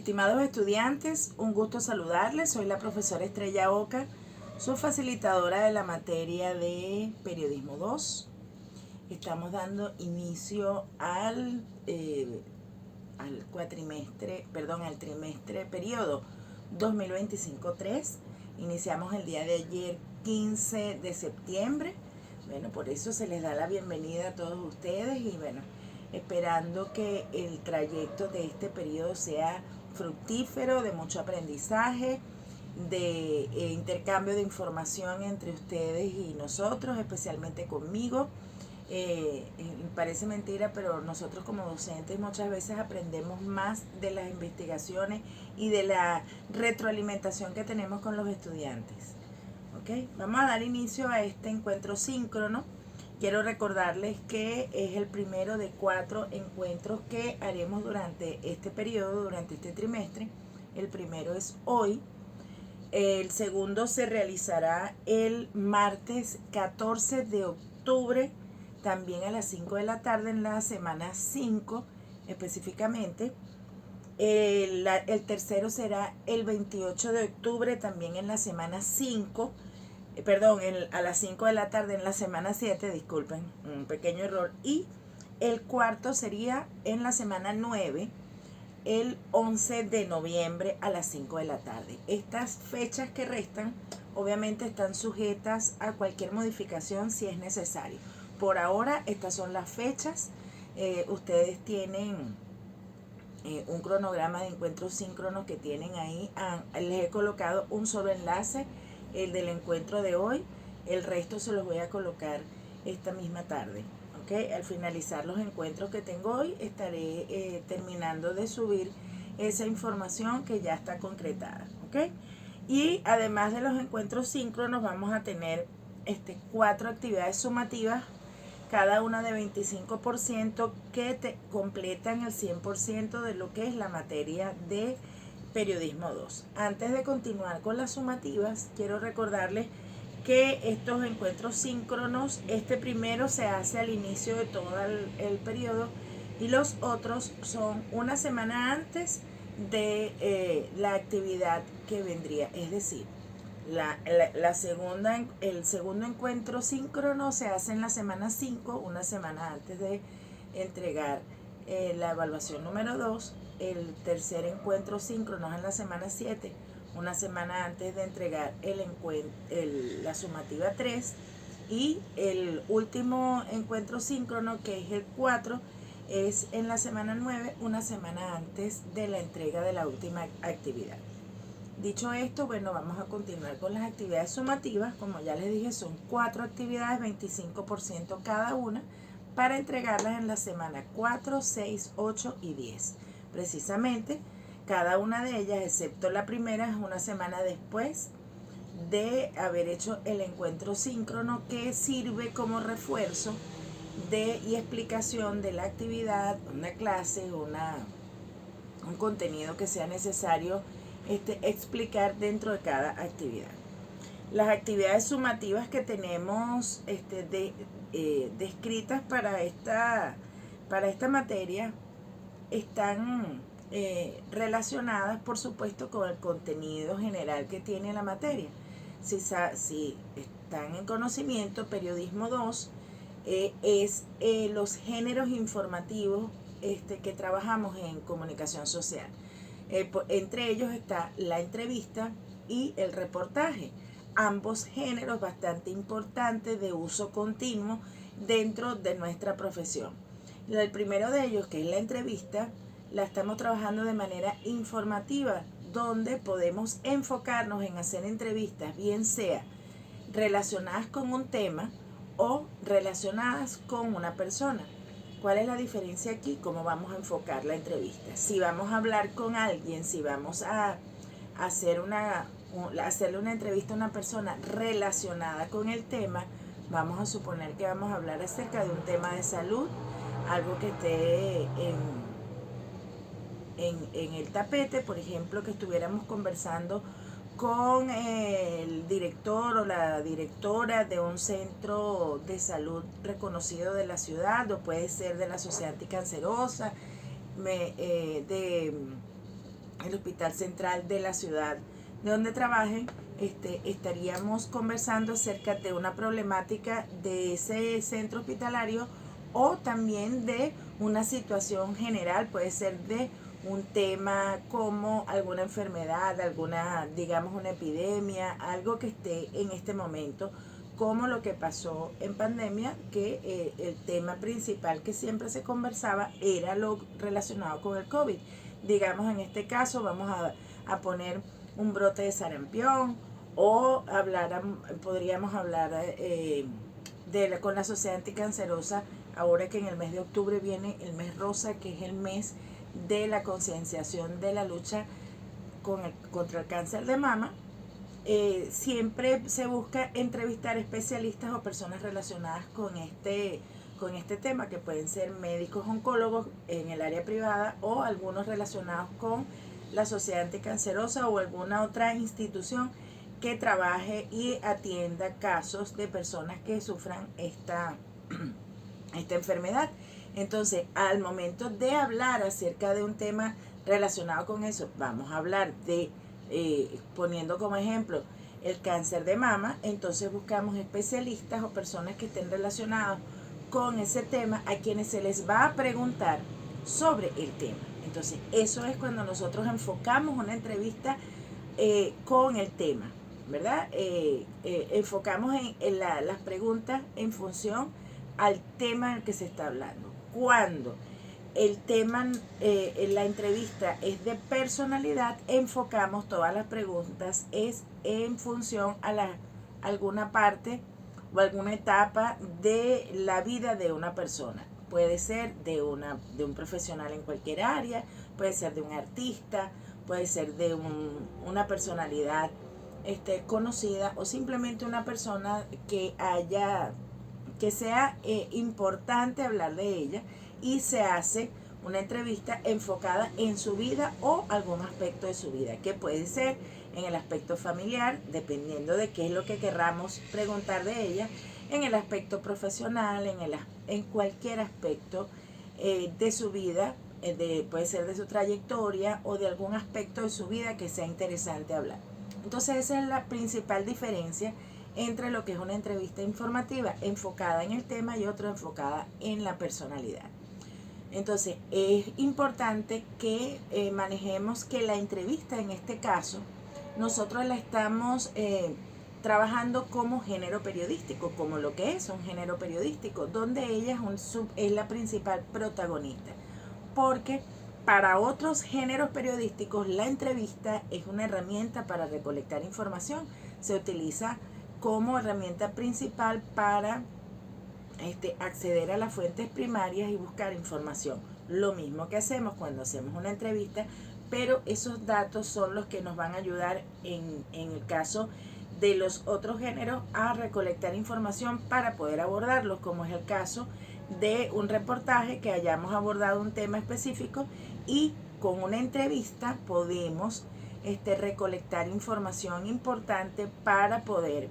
Estimados estudiantes, un gusto saludarles. Soy la profesora Estrella Oca, soy facilitadora de la materia de Periodismo 2. Estamos dando inicio al trimestre periodo 2025-3. Iniciamos el día de ayer, 15 de septiembre. Bueno, por eso se les da la bienvenida a todos ustedes y bueno, esperando que el trayecto de este periodo sea fructífero, de mucho aprendizaje, de intercambio de información entre ustedes y nosotros, especialmente conmigo. Parece mentira, pero nosotros como docentes muchas veces aprendemos más de las investigaciones y de la retroalimentación que tenemos con los estudiantes. ¿Okay? Vamos a dar inicio a este encuentro síncrono. Quiero recordarles que es el primero de 4 encuentros que haremos durante este periodo, durante este trimestre. El primero es hoy. El segundo se realizará el martes 14 de octubre, también a las 5 de la tarde en la semana 5 específicamente. El tercero será el 28 de octubre, también en la semana 5. A las 5 de la tarde en la semana 7, disculpen, un pequeño error. Y el cuarto sería en la semana 9, el 11 de noviembre a las 5 de la tarde. Estas fechas que restan obviamente están sujetas a cualquier modificación si es necesario. Por ahora estas son las fechas. Ustedes tienen un cronograma de encuentros síncronos que tienen ahí. Les he colocado un solo enlace, el del encuentro de hoy. El resto se los voy a colocar esta misma tarde. ¿Okay? Al finalizar los encuentros que tengo hoy, estaré terminando de subir esa información que ya está concretada. ¿Okay? Y además de los encuentros síncronos, vamos a tener 4 actividades sumativas, cada una de 25%, que completan el 100% de lo que es la materia de Periodismo 2. Antes de continuar con las sumativas, quiero recordarles que estos encuentros síncronos, este primero se hace al inicio de todo el periodo y los otros son una semana antes de la actividad que vendría. Es decir, el segundo encuentro síncrono se hace en la semana 5, una semana antes de entregar la evaluación número 2. El tercer encuentro síncrono es en la semana 7, una semana antes de entregar la sumativa 3. Y el último encuentro síncrono, que es el 4, es en la semana 9, una semana antes de la entrega de la última actividad. Dicho esto, bueno, vamos a continuar con las actividades sumativas. Como ya les dije, son 4 actividades, 25% cada una, para entregarlas en la semana 4, 6, 8 y 10. Precisamente, cada una de ellas, excepto la primera, es una semana después de haber hecho el encuentro síncrono, que sirve como refuerzo y explicación de la actividad, una clase, un contenido que sea necesario explicar dentro de cada actividad. Las actividades sumativas que tenemos descritas para esta materia están relacionadas, por supuesto, con el contenido general que tiene la materia. Si están en conocimiento, Periodismo 2 es los géneros informativos que trabajamos en comunicación social. Entre ellos está la entrevista y el reportaje, ambos géneros bastante importantes de uso continuo dentro de nuestra profesión. El primero de ellos, que es la entrevista, la estamos trabajando de manera informativa, donde podemos enfocarnos en hacer entrevistas, bien sea relacionadas con un tema o relacionadas con una persona. ¿Cuál es la diferencia aquí? ¿Cómo vamos a enfocar la entrevista? Si vamos a hablar con alguien, si vamos a hacerle una entrevista a una persona relacionada con el tema, vamos a suponer que vamos a hablar acerca de un tema de salud, algo que esté en el tapete. Por ejemplo, que estuviéramos conversando con el director o la directora de un centro de salud reconocido de la ciudad, o puede ser de la Sociedad Anticancerosa, el Hospital Central de la ciudad de donde trabajen, estaríamos conversando acerca de una problemática de ese centro hospitalario o también de una situación general, puede ser de un tema como alguna enfermedad, alguna, digamos, una epidemia, algo que esté en este momento, como lo que pasó en pandemia, que el tema principal que siempre se conversaba era lo relacionado con el COVID. Digamos, en este caso vamos a poner un brote de sarampión, o podríamos hablar con la Sociedad Anticancerosa, ahora que en el mes de octubre viene el mes rosa, que es el mes de la concienciación de la lucha contra el cáncer de mama. Siempre se busca entrevistar especialistas o personas relacionadas con este tema, que pueden ser médicos oncólogos en el área privada o algunos relacionados con la Sociedad Anticancerosa o alguna otra institución que trabaje y atienda casos de personas que sufran esta enfermedad. Entonces, al momento de hablar acerca de un tema relacionado con eso, vamos a hablar de, poniendo como ejemplo, el cáncer de mama. Entonces buscamos especialistas o personas que estén relacionados con ese tema, a quienes se les va a preguntar sobre el tema. Entonces, eso es cuando nosotros enfocamos una entrevista con el tema, ¿verdad? Enfocamos en las preguntas en función al tema en el que se está hablando. Cuando el tema, la entrevista es de personalidad, enfocamos todas las preguntas es en función a alguna parte o alguna etapa de la vida de una persona. Puede ser de un profesional en cualquier área, puede ser de un artista, puede ser de una personalidad conocida, o simplemente una persona que sea importante hablar de ella, y se hace una entrevista enfocada en su vida o algún aspecto de su vida, que puede ser en el aspecto familiar, dependiendo de qué es lo que querramos preguntar de ella, en el aspecto profesional, en cualquier aspecto de su vida, puede ser de su trayectoria o de algún aspecto de su vida que sea interesante hablar. Entonces, esa es la principal diferencia entre lo que es una entrevista informativa enfocada en el tema y otra enfocada en la personalidad. Entonces, es importante que manejemos que la entrevista, en este caso, nosotros la estamos trabajando como género periodístico, como lo que es un género periodístico, donde ella es la principal protagonista. Porque para otros géneros periodísticos, la entrevista es una herramienta para recolectar información. Se utiliza como herramienta principal para acceder a las fuentes primarias y buscar información. Lo mismo que hacemos cuando hacemos una entrevista, pero esos datos son los que nos van a ayudar en el caso de los otros géneros a recolectar información para poder abordarlos, como es el caso de un reportaje que hayamos abordado un tema específico, y con una entrevista podemos recolectar información importante para poder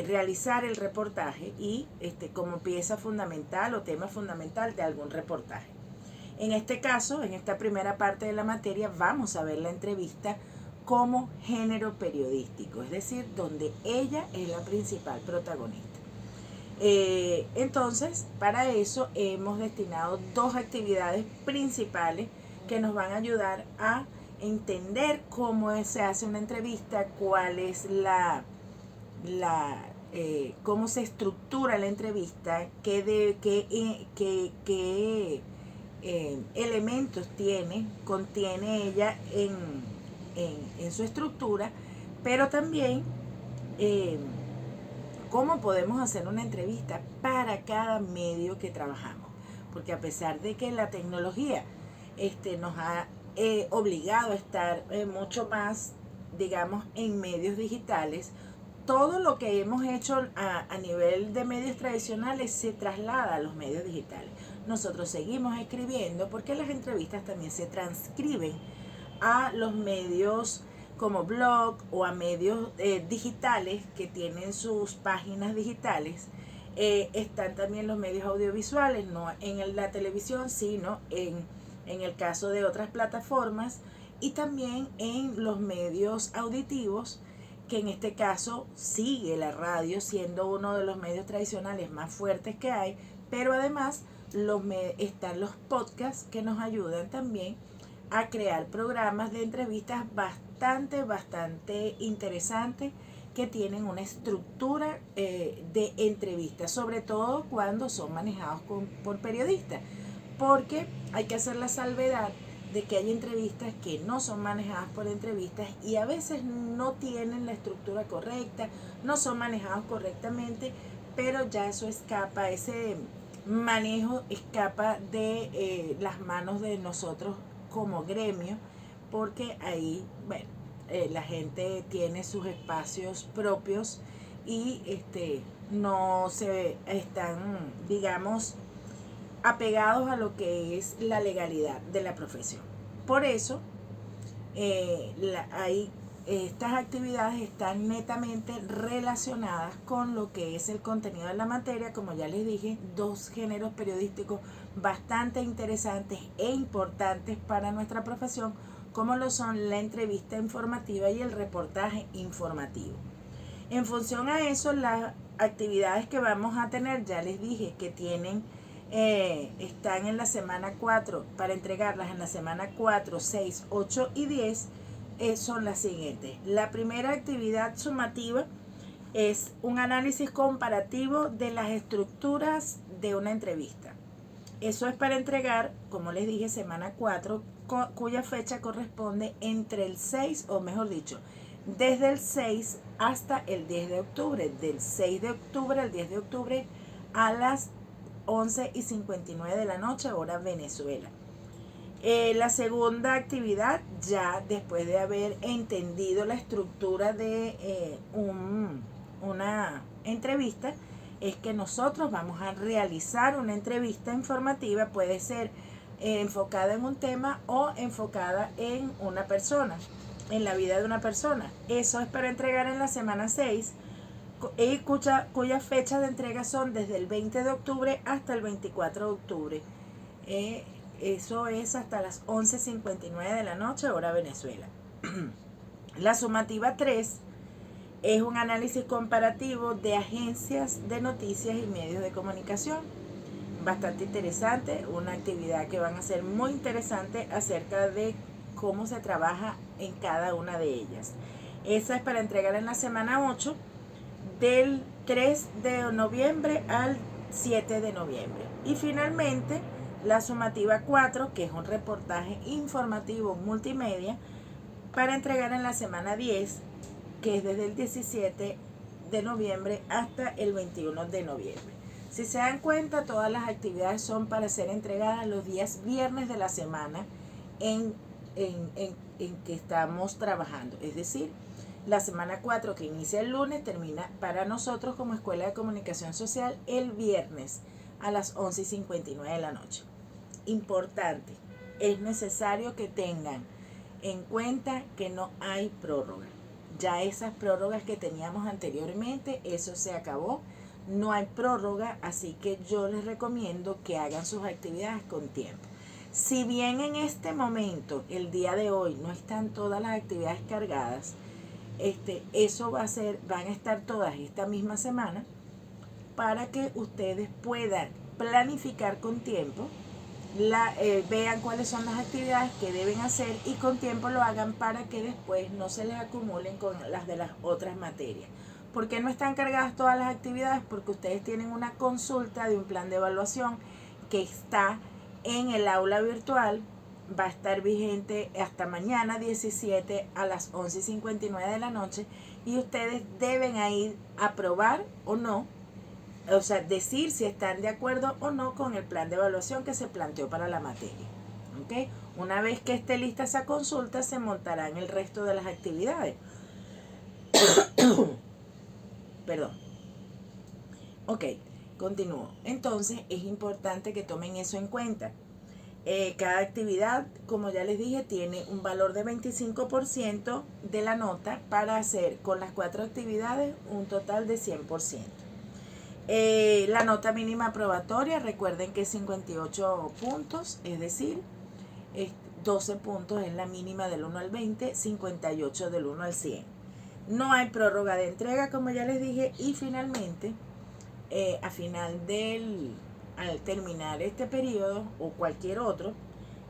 realizar el reportaje y como pieza fundamental o tema fundamental de algún reportaje. En este caso, en esta primera parte de la materia, vamos a ver la entrevista como género periodístico, es decir, donde ella es la principal protagonista. Entonces, para eso hemos destinado 2 actividades principales que nos van a ayudar a entender cómo se hace una entrevista, cuál es cómo se estructura la entrevista, qué elementos contiene ella en su estructura, pero también cómo podemos hacer una entrevista para cada medio que trabajamos. Porque a pesar de que la tecnología nos ha obligado a estar mucho más, digamos, en medios digitales, todo lo que hemos hecho a nivel de medios tradicionales se traslada a los medios digitales. Nosotros seguimos escribiendo porque las entrevistas también se transcriben a los medios como blog o a medios digitales que tienen sus páginas digitales. Están también los medios audiovisuales, no en la televisión, sino en en el caso de otras plataformas, y también en los medios auditivos, que en este caso sigue la radio siendo uno de los medios tradicionales más fuertes que hay, pero además están los podcasts que nos ayudan también a crear programas de entrevistas bastante interesantes, que tienen una estructura de entrevistas, sobre todo cuando son manejados por periodistas, porque hay que hacer la salvedad de que hay entrevistas que no son manejadas por entrevistas y a veces no tienen la estructura correcta, no son manejados correctamente, pero ya eso escapa, ese manejo escapa de las manos de nosotros como gremio, porque ahí, bueno, la gente tiene sus espacios propios y no se están, digamos, apegados a lo que es la legalidad de la profesión. Por eso, estas actividades están netamente relacionadas con lo que es el contenido de la materia. Como ya les dije, dos géneros periodísticos bastante interesantes e importantes para nuestra profesión, como lo son la entrevista informativa y el reportaje informativo. En función a eso, las actividades que vamos a tener, ya les dije que están en la semana 4, para entregarlas en la semana 4, 6, 8 y 10, son las siguientes. La primera actividad sumativa es un análisis comparativo de las estructuras de una entrevista. Eso es para entregar, como les dije, semana 4, cuya fecha corresponde entre el 6, o mejor dicho, desde el 6 hasta el 10 de octubre, del 6 de octubre al 10 de octubre a las 11:59 de la noche, hora Venezuela. La segunda actividad, ya después de haber entendido la estructura de una entrevista, es que nosotros vamos a realizar una entrevista informativa. Puede ser enfocada en un tema o enfocada en una persona, en la vida de una persona. Eso es para entregar en la semana 6, y cuya fecha de entrega son desde el 20 de octubre hasta el 24 de octubre. Eso es hasta las 11:59 de la noche, hora Venezuela. La sumativa 3 es un análisis comparativo de agencias de noticias y medios de comunicación. Bastante interesante, una actividad que van a ser muy interesante acerca de cómo se trabaja en cada una de ellas. Esa es para entregar en la semana 8, del 3 de noviembre al 7 de noviembre. Y finalmente, la sumativa 4, que es un reportaje informativo multimedia, para entregar en la semana 10, que es desde el 17 de noviembre hasta el 21 de noviembre. Si se dan cuenta, todas las actividades son para ser entregadas los días viernes de la semana en que estamos trabajando. Es decir, la semana 4, que inicia el lunes, termina para nosotros como Escuela de Comunicación Social el viernes a las 11:59 de la noche. Importante, es necesario que tengan en cuenta que no hay prórroga. Ya esas prórrogas que teníamos anteriormente, eso se acabó. No hay prórroga, así que yo les recomiendo que hagan sus actividades con tiempo. Si bien en este momento, el día de hoy, no están todas las actividades cargadas, eso van a estar todas esta misma semana, para que ustedes puedan planificar con tiempo, vean cuáles son las actividades que deben hacer y con tiempo lo hagan, para que después no se les acumulen con las de las otras materias. ¿Por qué no están cargadas todas las actividades? Porque ustedes tienen una consulta de un plan de evaluación que está en el aula virtual. Va a estar vigente hasta mañana 17 a las 11:59 de la noche, y ustedes deben ir a aprobar o no, o sea, decir si están de acuerdo o no con el plan de evaluación que se planteó para la materia. ¿Okay? Una vez que esté lista esa consulta, se montarán el resto de las actividades. Perdón. Ok, continúo. Entonces, es importante que tomen eso en cuenta. Cada actividad, como ya les dije, tiene un valor de 25% de la nota, para hacer con las 4 actividades un total de 100%. La nota mínima aprobatoria, recuerden que es 58 puntos, es decir, 12 puntos es la mínima del 1 al 20, 58 del 1 al 100. No hay prórroga de entrega, como ya les dije, y finalmente, al terminar este periodo o cualquier otro,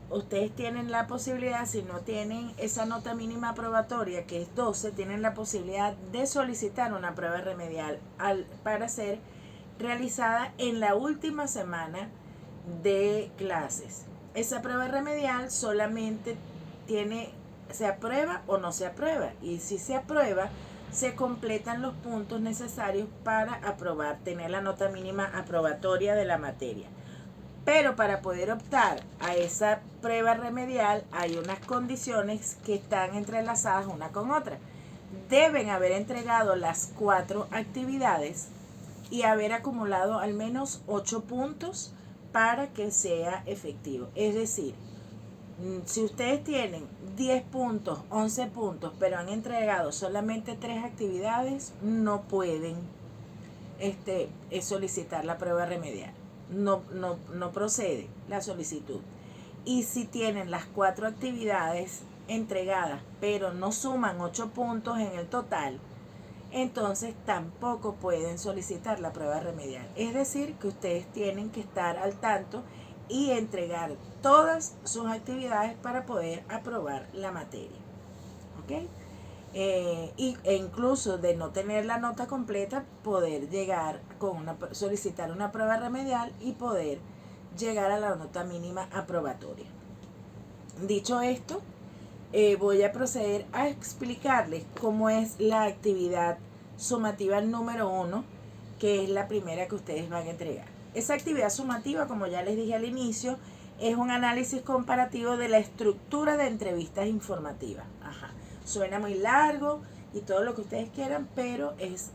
ustedes tienen la posibilidad, si no tienen esa nota mínima aprobatoria, que es 12, tienen la posibilidad de solicitar una prueba remedial para ser realizada en la última semana de clases. Esa prueba remedial solamente se aprueba o no se aprueba, y si se aprueba, se completan los puntos necesarios para aprobar, tener la nota mínima aprobatoria de la materia. Pero para poder optar a esa prueba remedial hay unas condiciones que están entrelazadas una con otra. Deben haber entregado las 4 actividades y haber acumulado al menos 8 puntos para que sea efectivo. Es decir, si ustedes tienen 10 puntos, 11 puntos, pero han entregado solamente 3 actividades, no pueden solicitar la prueba remedial. No procede la solicitud. Y si tienen las 4 actividades entregadas, pero no suman 8 puntos en el total, entonces tampoco pueden solicitar la prueba remedial. Es decir, que ustedes tienen que estar al tanto y entregar todas sus actividades para poder aprobar la materia. ¿Ok? E incluso de no tener la nota completa, poder llegar solicitar una prueba remedial y poder llegar a la nota mínima aprobatoria. Dicho esto, voy a proceder a explicarles cómo es la actividad sumativa número 1, que es la primera que ustedes van a entregar. Esa actividad sumativa, como ya les dije al inicio, es un análisis comparativo de la estructura de entrevistas informativas. Suena muy largo y todo lo que ustedes quieran, pero es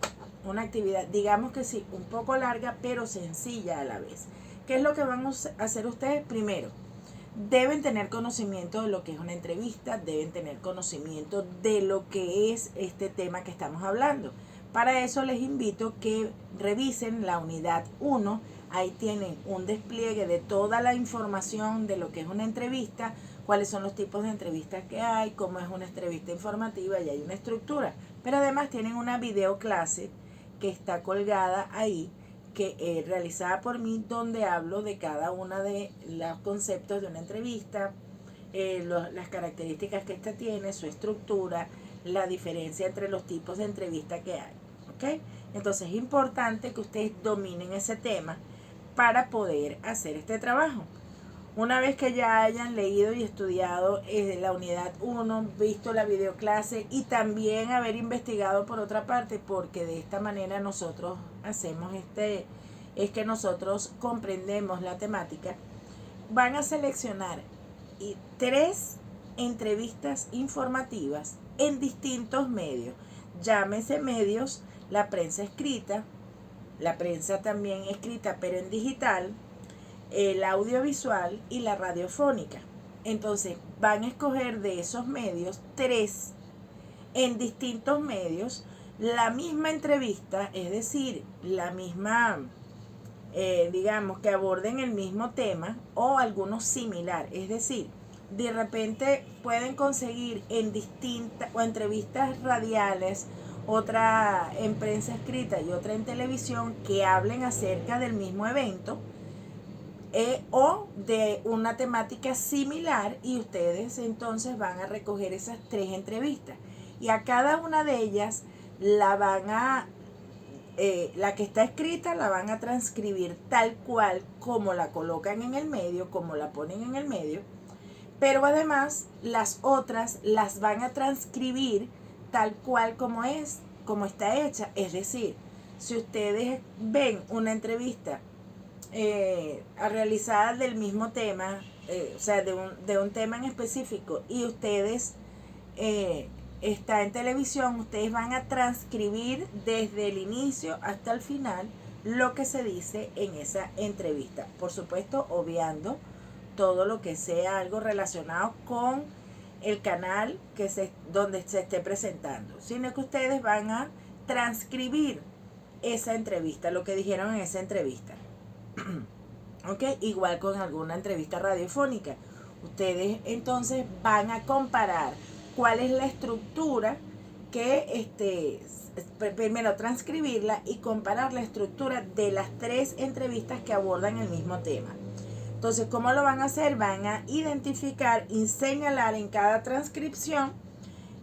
una actividad, digamos que sí, un poco larga, pero sencilla a la vez. ¿Qué es lo que van a hacer ustedes? Primero, deben tener conocimiento de lo que es una entrevista, deben tener conocimiento de lo que es este tema que estamos hablando. Para eso les invito que revisen la unidad 1. Ahí tienen un despliegue de toda la información de lo que es una entrevista, cuáles son los tipos de entrevistas que hay, cómo es una entrevista informativa, y hay una estructura. Pero además tienen una videoclase que está colgada ahí, que es realizada por mí, donde hablo de cada uno de los conceptos de una entrevista, las características que ésta tiene, su estructura, la diferencia entre los tipos de entrevista que hay. ¿Ok? Entonces es importante que ustedes dominen ese tema para poder hacer este trabajo. Una vez que ya hayan leído y estudiado la unidad 1, visto la videoclase y también haber investigado por otra parte, porque de esta manera nosotros hacemos es que nosotros comprendemos la temática, van a seleccionar 3 entrevistas informativas en distintos medios. Llámese medios, la prensa escrita, la prensa también escrita pero en digital, el audiovisual y la radiofónica. Entonces van a escoger de esos medios 3 en distintos medios la misma entrevista, es decir, la misma, digamos que aborden el mismo tema o alguno similar. Es decir, de repente pueden conseguir en distintas o entrevistas radiales, otra en prensa escrita y otra en televisión, que hablen acerca del mismo evento, o de una temática similar, y ustedes entonces van a recoger esas 3 entrevistas y a cada una de ellas la que está escrita la van a transcribir tal cual como la colocan en el medio, como la ponen en el medio, pero además las otras las van a transcribir tal cual como está hecha. Es decir, si ustedes ven una entrevista realizada del mismo tema, o sea, de un tema en específico, y ustedes está en televisión, ustedes van a transcribir desde el inicio hasta el final lo que se dice en esa entrevista, por supuesto obviando todo lo que sea algo relacionado con el canal donde se esté presentando, sino que ustedes van a transcribir esa entrevista, lo que dijeron en esa entrevista. ¿Ok? Igual con alguna entrevista radiofónica. Ustedes entonces van a comparar cuál es la estructura que primero transcribirla y comparar la estructura de las 3 entrevistas que abordan el mismo tema. Entonces, ¿cómo lo van a hacer? Van a identificar y señalar en cada transcripción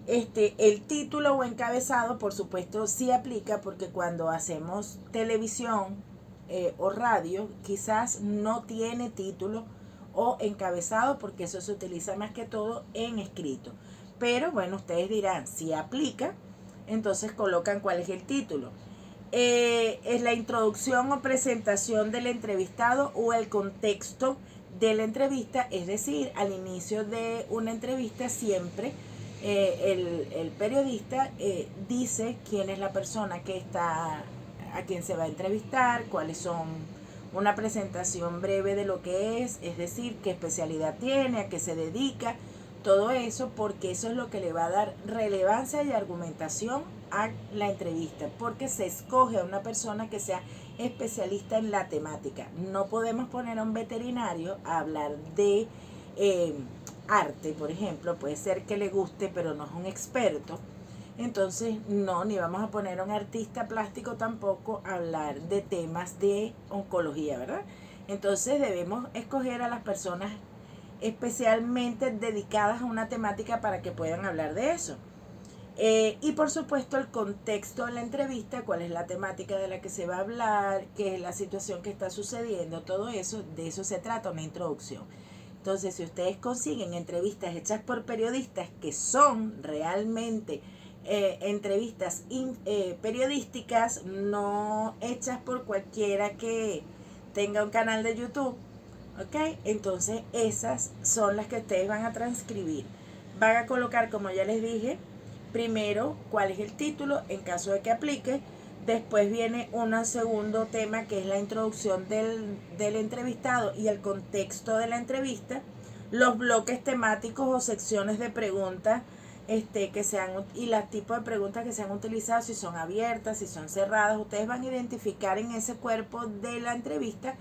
el título o encabezado. Por supuesto, sí aplica, porque cuando hacemos televisión o radio, quizás no tiene título o encabezado, porque eso se utiliza más que todo en escrito. Pero bueno, ustedes dirán, si aplica, entonces colocan cuál es el título. Es la introducción o presentación del entrevistado o el contexto de la entrevista, es decir, al inicio de una entrevista siempre el periodista dice quién es la persona que está, a quien se va a entrevistar, cuáles son, una presentación breve de lo que es decir, qué especialidad tiene, a qué se dedica, todo eso, porque eso es lo que le va a dar relevancia y argumentación a la entrevista, porque se escoge a una persona que sea especialista en la temática. No podemos poner a un veterinario a hablar de arte, por ejemplo. Puede ser que le guste, pero no es un experto. Entonces, no, ni vamos a poner a un artista plástico tampoco a hablar de temas de oncología, ¿verdad? Entonces debemos escoger a las personas especialmente dedicadas a una temática para que puedan hablar de eso. Y por supuesto el contexto de la entrevista, cuál es la temática de la que se va a hablar, qué es la situación que está sucediendo, todo eso, de eso se trata una introducción. Entonces, si ustedes consiguen entrevistas hechas por periodistas que son realmente entrevistas periodísticas, no hechas por cualquiera que tenga un canal de YouTube, ¿ok? Entonces, esas son las que ustedes van a transcribir. Van a colocar, como ya les dije, primero cuál es el título en caso de que aplique. Después viene un segundo tema, que es la introducción del entrevistado y el contexto de la entrevista, los bloques temáticos o secciones de preguntas que sean, y los tipos de preguntas que se han utilizado, si son abiertas, si son cerradas. Ustedes van a identificar en ese cuerpo de la entrevista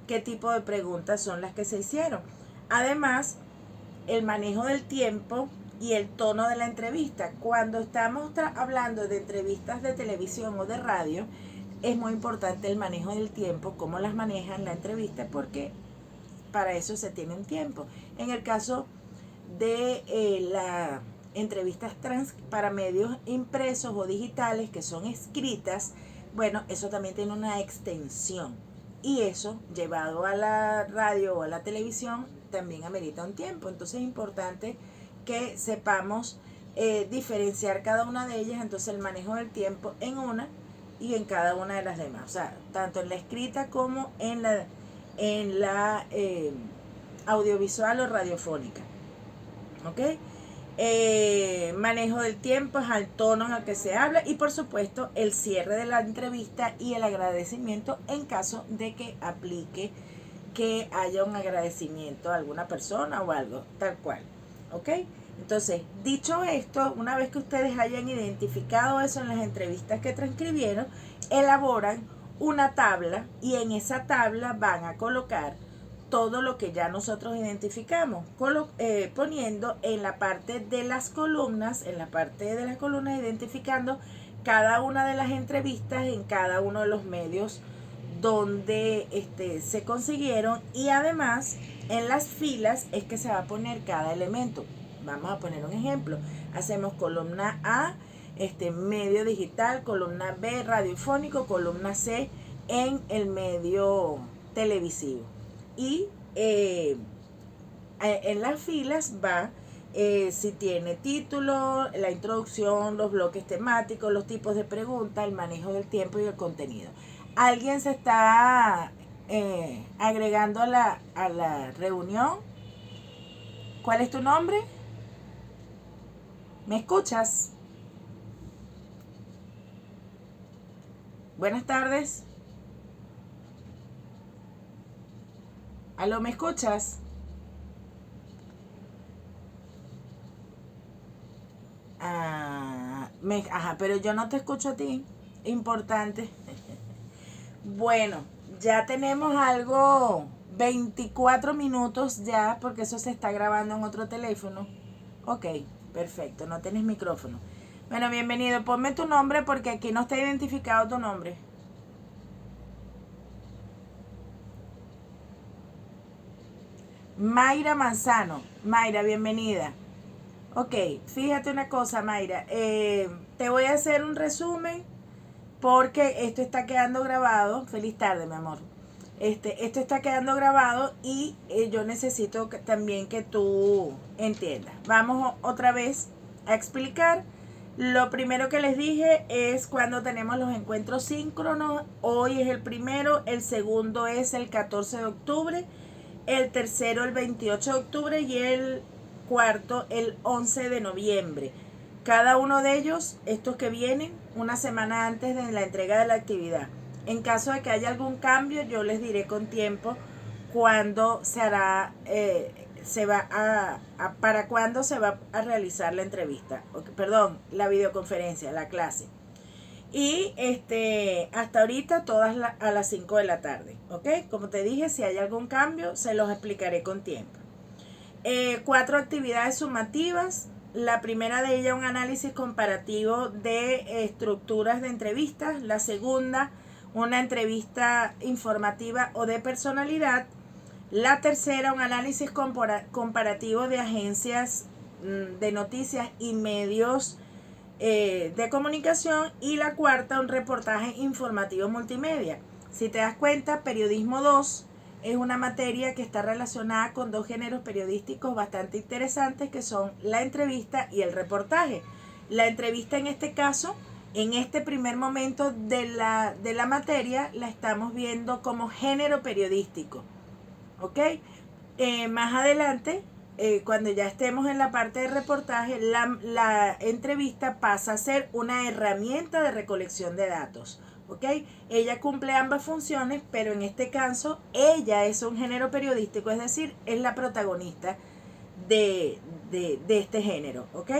qué tipo de preguntas son las que se hicieron. Además, el manejo del tiempo y el tono de la entrevista. Cuando estamos hablando de entrevistas de televisión o de radio, es muy importante el manejo del tiempo, cómo las manejan la entrevista, porque para eso se tiene un tiempo. En el caso de las entrevistas para medios impresos o digitales, que son escritas, bueno, eso también tiene una extensión. Y eso, llevado a la radio o a la televisión, también amerita un tiempo. Entonces es importante que sepamos diferenciar cada una de ellas. Entonces el manejo del tiempo en una y en cada una de las demás. O sea, tanto en la escrita como en la audiovisual o radiofónica. ¿Ok? Manejo del tiempo es al tono en el que se habla, y por supuesto el cierre de la entrevista y el agradecimiento en caso de que aplique que haya un agradecimiento a alguna persona o algo, tal cual. ¿Ok? Entonces, dicho esto, una vez que ustedes hayan identificado eso en las entrevistas que transcribieron, elaboran una tabla, y en esa tabla van a colocar todo lo que ya nosotros identificamos, poniendo en la parte de las columnas, identificando cada una de las entrevistas en cada uno de los medios donde se consiguieron, y además en las filas es que se va a poner cada elemento. Vamos a poner un ejemplo. Hacemos columna A, medio digital, columna B, radiofónico, columna C en el medio televisivo. Y en las filas va si tiene título, la introducción, los bloques temáticos, los tipos de preguntas, el manejo del tiempo y el contenido. ¿Alguien se está agregando a la reunión? ¿Cuál es tu nombre? ¿Me escuchas? Buenas tardes. ¿Aló, me escuchas? Pero yo no te escucho a ti. Importante. Bueno, ya tenemos algo 24 minutos ya, porque eso se está grabando en otro teléfono. Ok, perfecto, no tienes micrófono. Bueno, bienvenido. Ponme tu nombre porque aquí no está identificado tu nombre. Mayra Manzano. Mayra, bienvenida. Ok, fíjate una cosa, Mayra. Te voy a hacer un resumen porque esto está quedando grabado. Feliz tarde, mi amor. Esto está quedando grabado y yo necesito también que tú entiendas. Vamos otra vez a explicar. Lo primero que les dije es cuando tenemos los encuentros síncronos. Hoy es el primero, el segundo es el 14 de octubre, el tercero el 28 de octubre y el cuarto el 11 de noviembre. Cada uno de ellos, estos que vienen, una semana antes de la entrega de la actividad. En caso de que haya algún cambio, yo les diré con tiempo cuándo se hará, para cuándo se va a realizar la entrevista, perdón, la videoconferencia, la clase. Y hasta ahorita todas a las 5 de la tarde, ¿ok? Como te dije, si hay algún cambio, se los explicaré con tiempo. 4 actividades sumativas. La primera de ellas, un análisis comparativo de estructuras de entrevistas. La segunda, una entrevista informativa o de personalidad. La tercera, un análisis comparativo de agencias de noticias y medios de comunicación. Y la cuarta, un reportaje informativo multimedia. Si te das cuenta, periodismo 2 es una materia que está relacionada con 2 géneros periodísticos bastante interesantes, que son la entrevista y el reportaje. La entrevista, en este caso, en este primer momento de la materia, la estamos viendo como género periodístico, ¿ok? Más adelante, cuando ya estemos en la parte de reportaje, la entrevista pasa a ser una herramienta de recolección de datos, ¿ok? Ella cumple ambas funciones, pero en este caso, ella es un género periodístico, es decir, es la protagonista de este género, ¿ok?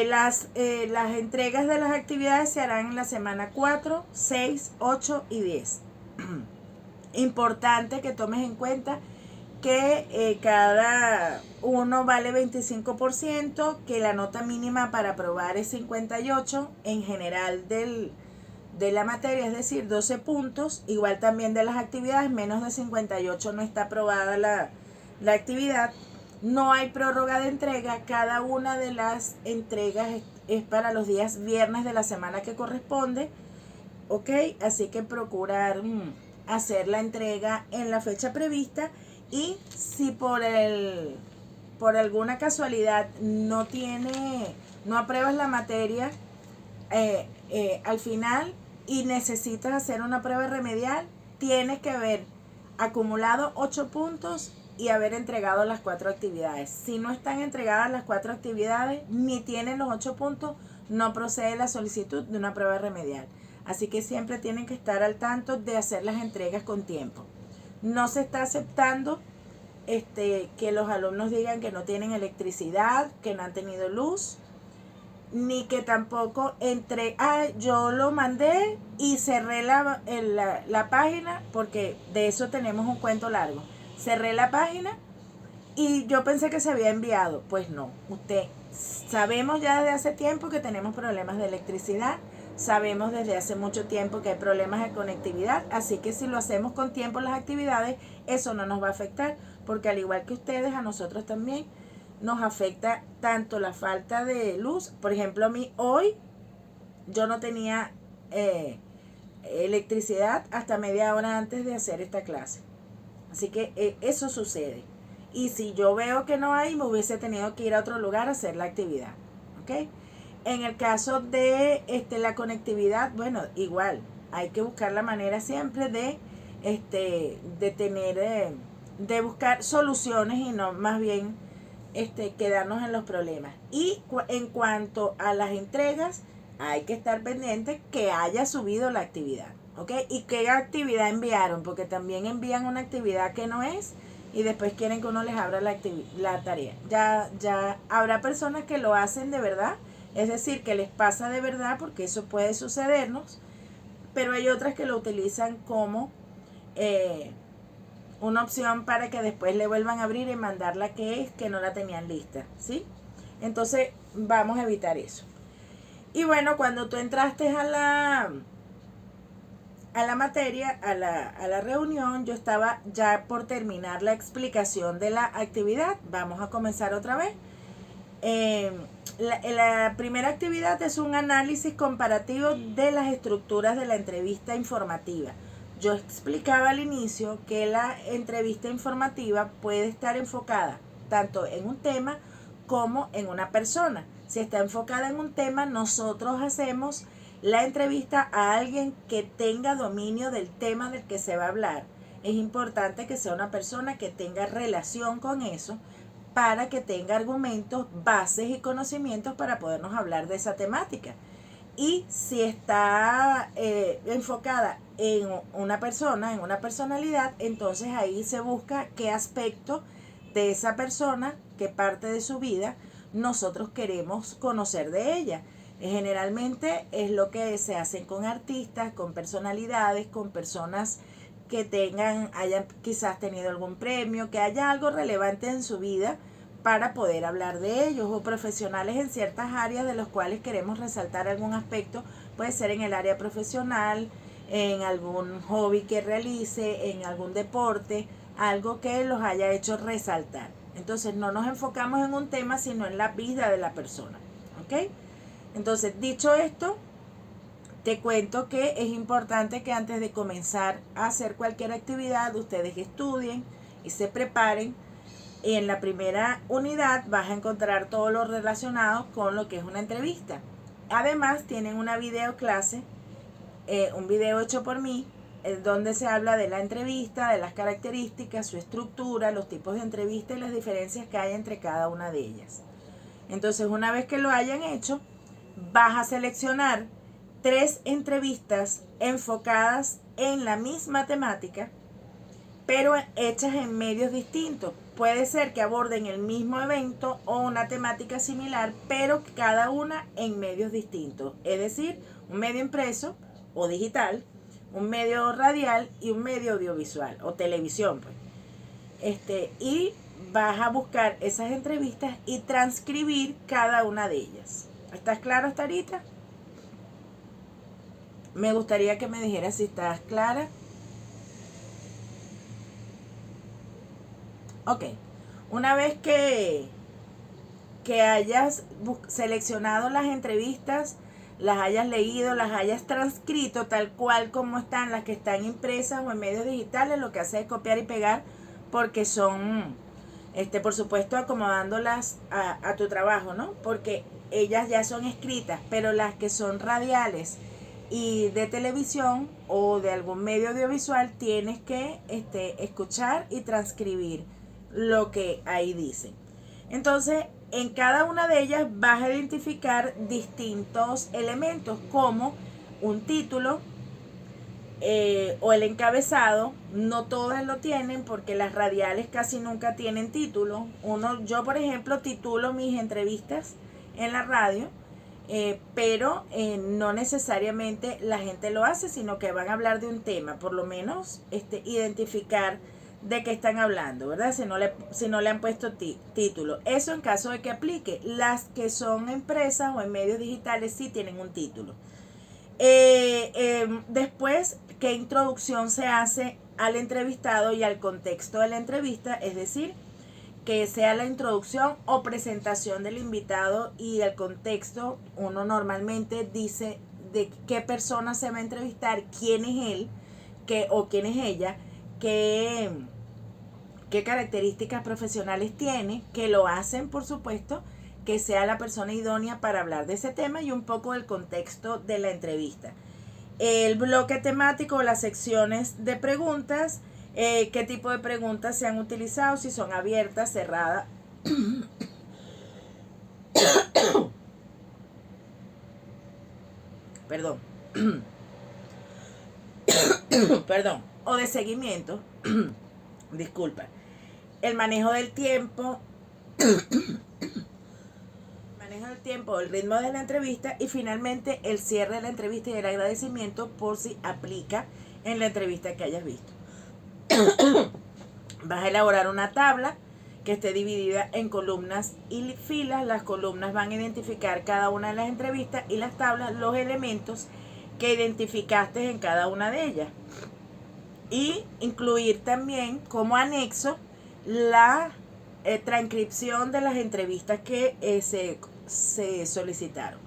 Las entregas de las actividades se harán en la semana 4, 6, 8 y 10. Importante que tomes en cuenta que cada uno vale 25%, que la nota mínima para aprobar es 58 en general de la materia, es decir, 12 puntos. Igual también de las actividades, menos de 58 no está aprobada la actividad. No hay prórroga de entrega, cada una de las entregas es para los días viernes de la semana que corresponde, ¿ok? Así que procurar hacer la entrega en la fecha prevista. Y si por alguna casualidad no apruebas la materia al final y necesitas hacer una prueba remedial, tienes que haber acumulado 8 puntos y haber entregado las 4 actividades. Si no están entregadas las 4 actividades ni tienen los 8 puntos, no procede la solicitud de una prueba remedial. Así que siempre tienen que estar al tanto de hacer las entregas con tiempo. No se está aceptando que los alumnos digan que no tienen electricidad, que no han tenido luz, ni que tampoco yo lo mandé y cerré la página, porque de eso tenemos un cuento largo. Cerré la página y yo pensé que se había enviado. Pues no, sabemos ya desde hace tiempo que tenemos problemas de electricidad. Sabemos desde hace mucho tiempo que hay problemas de conectividad, así que si lo hacemos con tiempo las actividades, eso no nos va a afectar, porque al igual que ustedes, a nosotros también nos afecta tanto la falta de luz. Por ejemplo, a mí hoy yo no tenía electricidad hasta media hora antes de hacer esta clase. Así que eso sucede. Y si yo veo que no hay, me hubiese tenido que ir a otro lugar a hacer la actividad, ¿ok? En el caso de la conectividad, bueno, igual, hay que buscar la manera siempre de tener, de buscar soluciones y no más bien quedarnos en los problemas. Y en cuanto a las entregas, hay que estar pendiente que haya subido la actividad, ¿ok? Y qué actividad enviaron, porque también envían una actividad que no es y después quieren que uno les abra la tarea. Ya habrá personas que lo hacen de verdad, es decir, que les pasa de verdad, porque eso puede sucedernos, pero hay otras que lo utilizan como una opción para que después le vuelvan a abrir y mandarla que no la tenían lista, ¿sí? Entonces vamos a evitar eso. Y bueno, cuando tú entraste a la materia, a la reunión, yo estaba ya por terminar la explicación de la actividad. Vamos a comenzar otra vez. La primera actividad es un análisis comparativo de las estructuras de la entrevista informativa. Yo explicaba al inicio que la entrevista informativa puede estar enfocada tanto en un tema como en una persona. Si está enfocada en un tema, nosotros hacemos la entrevista a alguien que tenga dominio del tema del que se va a hablar. Es importante que sea una persona que tenga relación con eso para que tenga argumentos, bases y conocimientos para podernos hablar de esa temática. Y si está enfocada en una persona, en una personalidad, entonces ahí se busca qué aspecto de esa persona, qué parte de su vida nosotros queremos conocer de ella. Generalmente es lo que se hacen con artistas, con personalidades, con personas que hayan quizás tenido algún premio, que haya algo relevante en su vida para poder hablar de ellos, o profesionales en ciertas áreas de los cuales queremos resaltar algún aspecto. Puede ser en el área profesional, en algún hobby que realice, en algún deporte, algo que los haya hecho resaltar. Entonces no nos enfocamos en un tema, sino en la vida de la persona, ¿ok? Entonces, dicho esto, te cuento que es importante que antes de comenzar a hacer cualquier actividad, ustedes estudien y se preparen. Y en la primera unidad vas a encontrar todo lo relacionado con lo que es una entrevista. Además, tienen una video clase, un video hecho por mí, donde se habla de la entrevista, de las características, su estructura, los tipos de entrevista y las diferencias que hay entre cada una de ellas. Entonces, una vez que lo hayan hecho, vas a seleccionar 3 entrevistas enfocadas en la misma temática, pero hechas en medios distintos. Puede ser que aborden el mismo evento o una temática similar, pero cada una en medios distintos. Es decir, un medio impreso o digital, un medio radial y un medio audiovisual o televisión, pues. Y vas a buscar esas entrevistas y transcribir cada una de ellas. ¿Estás claro hasta ahorita? Me gustaría que me dijeras si estás clara. Ok, una vez que hayas seleccionado las entrevistas, las hayas leído, las hayas transcrito tal cual como están, las que están impresas o en medios digitales, lo que haces es copiar y pegar, porque son, por supuesto, acomodándolas a tu trabajo, ¿no? Porque ellas ya son escritas, pero las que son radiales y de televisión o de algún medio audiovisual, tienes que escuchar y transcribir lo que ahí dicen. Entonces, en cada una de ellas vas a identificar distintos elementos, como un título o el encabezado. No todas lo tienen, porque las radiales casi nunca tienen título. Yo, por ejemplo, titulo mis entrevistas en la radio, pero no necesariamente la gente lo hace, sino que van a hablar de un tema, por lo menos identificar de qué están hablando, ¿verdad? Si no le han puesto título. Eso en caso de que aplique. Las que son empresas o en medios digitales sí tienen un título. Después, ¿qué introducción se hace al entrevistado y al contexto de la entrevista? Es decir, que sea la introducción o presentación del invitado y el contexto. Uno normalmente dice de qué persona se va a entrevistar, quién es él o quién es ella, qué características profesionales tiene, que lo hacen, por supuesto, que sea la persona idónea para hablar de ese tema, y un poco del contexto de la entrevista. El bloque temático, las secciones de preguntas, qué tipo de preguntas se han utilizado, si son abiertas, cerradas, perdón, perdón, o de seguimiento, disculpa. El manejo del tiempo, el ritmo de la entrevista, y finalmente el cierre de la entrevista y el agradecimiento, por si aplica en la entrevista que hayas visto. Vas a elaborar una tabla que esté dividida en columnas y filas. Las columnas van a identificar cada una de las entrevistas y las tablas los elementos que identificaste en cada una de ellas. Y incluir también como anexo la transcripción de las entrevistas que se solicitaron.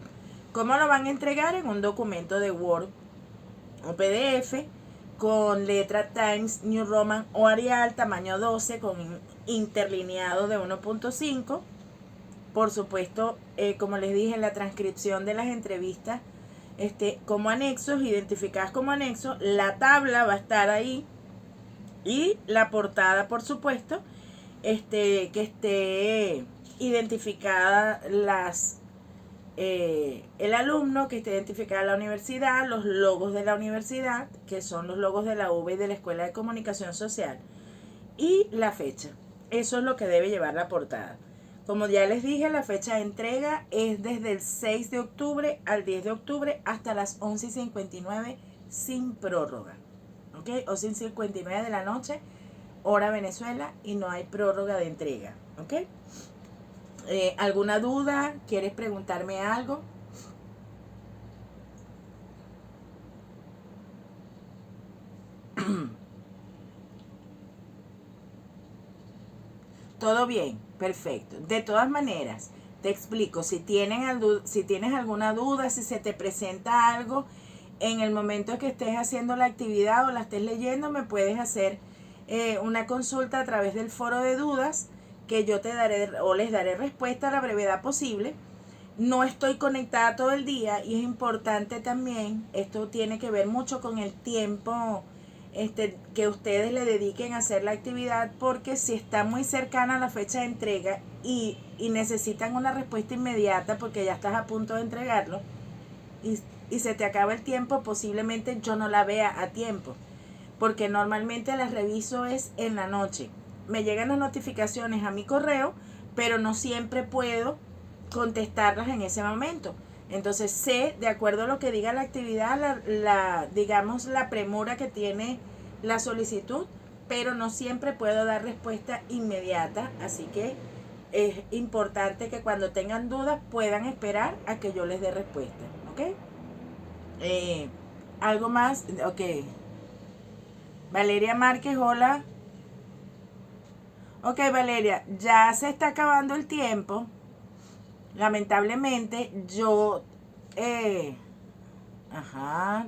¿Cómo lo van a entregar? En un documento de Word o PDF con letra Times New Roman o Arial tamaño 12 con interlineado de 1.5. Por supuesto, como les dije, la transcripción de las entrevistas como anexos, identificadas como anexos. La tabla va a estar ahí y la portada, por supuesto, que esté identificada el alumno, que esté identificada la universidad, los logos de la universidad, que son los logos de la UBA y de la Escuela de Comunicación Social, y la fecha. Eso es lo que debe llevar la portada. Como ya les dije, la fecha de entrega es desde el 6 de octubre al 10 de octubre hasta las 11:59 sin prórroga. ¿Ok? 11:59 de la noche, hora Venezuela, y no hay prórroga de entrega. ¿Ok? ¿Alguna duda? ¿Quieres preguntarme algo? Todo bien, perfecto. De todas maneras, te explico, si tienes alguna duda, si se te presenta algo, en el momento que estés haciendo la actividad o la estés leyendo, me puedes hacer una consulta a través del foro de dudas, que yo te daré o les daré respuesta a la brevedad posible. No estoy conectada todo el día y es importante también, esto tiene que ver mucho con el tiempo que ustedes le dediquen a hacer la actividad, porque si está muy cercana a la fecha de entrega y necesitan una respuesta inmediata porque ya estás a punto de entregarlo y se te acaba el tiempo, posiblemente yo no la vea a tiempo, porque normalmente las reviso es en la noche. Me llegan las notificaciones a mi correo, pero no siempre puedo contestarlas en ese momento. Entonces sé, de acuerdo a lo que diga la actividad, digamos la premura que tiene la solicitud, pero no siempre puedo dar respuesta inmediata, así que es importante que cuando tengan dudas puedan esperar a que yo les dé respuesta. ¿Ok? ¿Algo más? Ok. Valeria Márquez, hola. Ok, Valeria, ya se está acabando el tiempo. Lamentablemente, yo...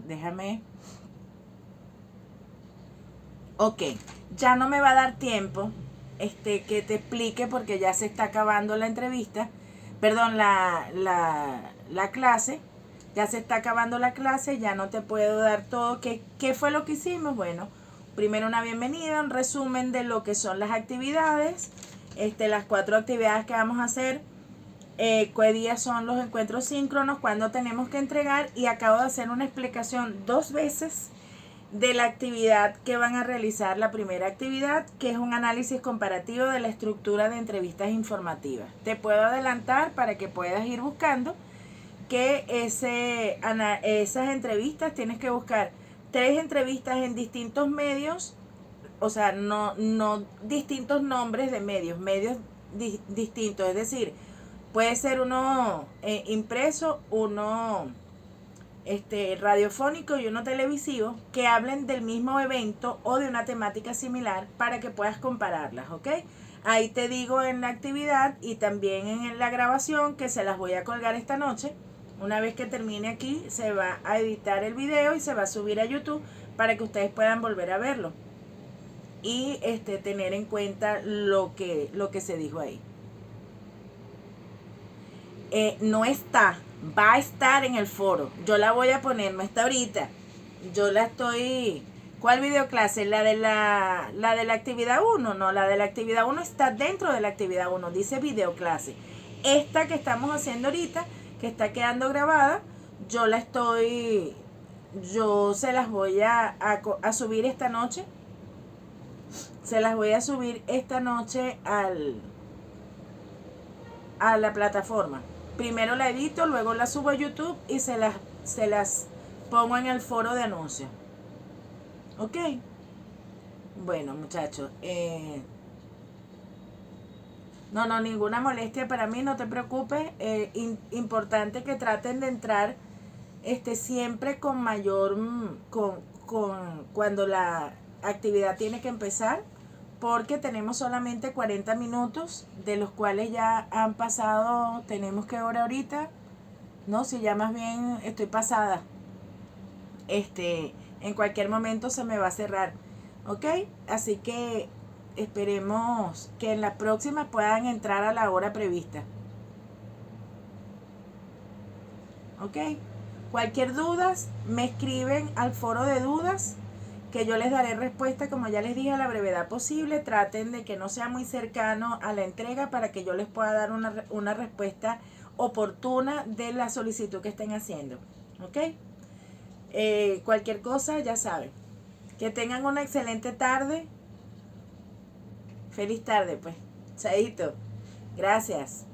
déjame... Ok, ya no me va a dar tiempo que te explique porque ya se está acabando la entrevista. Perdón, la clase. Ya se está acabando la clase, ya no te puedo dar todo. ¿Qué fue lo que hicimos? Bueno, primero una bienvenida, un resumen de lo que son las actividades, las 4 actividades que vamos a hacer, qué días son los encuentros síncronos, cuándo tenemos que entregar, y acabo de hacer una explicación 2 veces de la actividad que van a realizar. La primera actividad, que es un análisis comparativo de la estructura de entrevistas informativas. Te puedo adelantar para que puedas ir buscando que esas entrevistas tienes que buscar 3 entrevistas en distintos medios, o sea, no distintos nombres de medios distintos, es decir, puede ser uno impreso, uno radiofónico y uno televisivo, que hablen del mismo evento o de una temática similar para que puedas compararlas, ¿ok? Ahí te digo en la actividad y también en la grabación, que se las voy a colgar esta noche. Una vez que termine aquí, se va a editar el video y se va a subir a YouTube para que ustedes puedan volver a verlo y tener en cuenta lo que se dijo ahí. No está, va a estar en el foro. Yo la voy a poner, no está ahorita. Yo la estoy... ¿Cuál videoclase? ¿La de la actividad 1? No, la de la actividad 1 está dentro de la actividad 1. Dice videoclase. Esta que estamos haciendo ahorita, que está quedando grabada, yo se las voy a subir esta noche. Se las voy a subir esta noche a la plataforma. Primero la edito, luego la subo a YouTube y se las pongo en el foro de anuncios. ¿Ok? Bueno, muchachos, no, ninguna molestia para mí, no te preocupes. Importante que traten de entrar siempre con mayor, cuando la actividad tiene que empezar, porque tenemos solamente 40 minutos, de los cuales ya han pasado, tenemos que hora ahorita, no, si ya más bien estoy pasada, en cualquier momento se me va a cerrar, ¿ok? Así que esperemos que en la próxima puedan entrar a la hora prevista, ¿ok? Cualquier dudas, me escriben al foro de dudas, que yo les daré respuesta, como ya les dije, a la brevedad posible. Traten de que no sea muy cercano a la entrega para que yo les pueda dar una respuesta oportuna de la solicitud que estén haciendo, ¿ok? Cualquier cosa, ya saben. Que tengan una excelente tarde. Feliz tarde, pues. Chaito. Gracias.